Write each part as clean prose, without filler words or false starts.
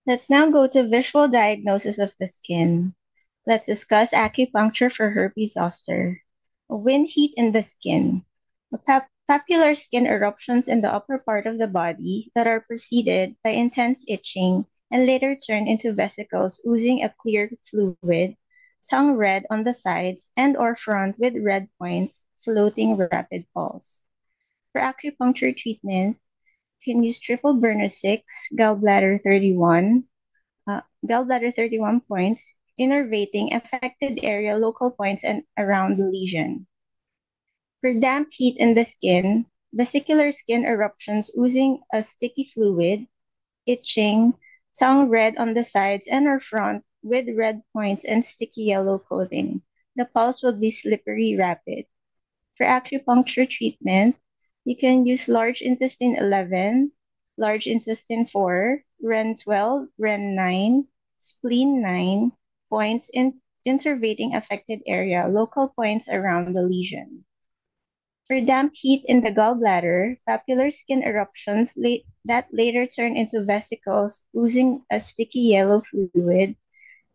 Let's now go to visual diagnosis of the skin. Let's discuss acupuncture for herpes zoster. Wind heat in the skin. Papular skin eruptions in the upper part of the body that are preceded by intense itching and later turn into vesicles oozing a clear fluid, tongue red on the sides and or front with red points, floating rapid pulse. For acupuncture treatment, you can use triple burner 6, gallbladder 31 points, innervating affected area, local points, and around the lesion. For damp heat in the skin, vesicular skin eruptions oozing a sticky fluid, itching, tongue red on the sides and or front with red points and sticky yellow coating. The pulse will be slippery rapid. For acupuncture treatment, you can use large intestine 11, large intestine 4, REN 12, REN 9, spleen 9, points in innervating affected area, local points around the lesion. For damp heat in the gallbladder, papular skin eruptions that later turn into vesicles oozing a sticky yellow fluid,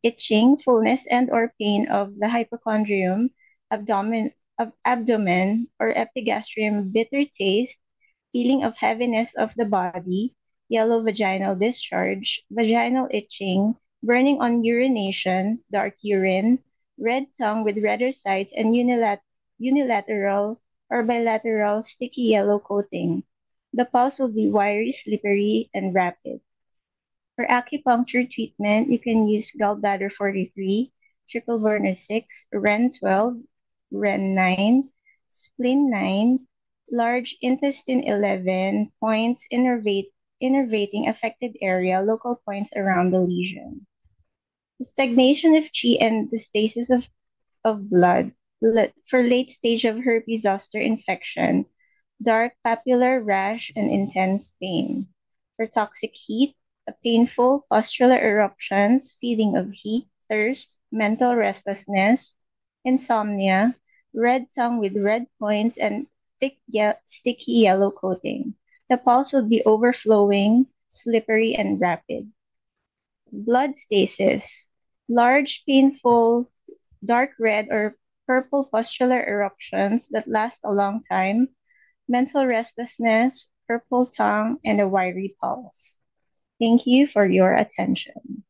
itching, fullness, and or pain of the hypochondrium, abdomen or epigastrium, bitter taste, feeling of heaviness of the body, yellow vaginal discharge, vaginal itching, burning on urination, dark urine, red tongue with redder sides, and unilateral or bilateral sticky yellow coating. The pulse will be wiry, slippery, and rapid. For acupuncture treatment, you can use gallbladder 43, triple burner 6, REN 12, REN 9, spleen 9, large intestine 11, points innervating affected area, local points around the lesion. The stagnation of qi and the stasis of blood for late stage of herpes zoster infection, dark papular rash, and intense pain. For toxic heat, a painful pustular eruptions, feeling of heat, thirst, mental restlessness, insomnia, red tongue with red points, and sticky yellow coating. The pulse will be overflowing, slippery, and rapid. Blood stasis, large, painful, dark red or purple pustular eruptions that last a long time, mental restlessness, purple tongue, and a wiry pulse. Thank you for your attention.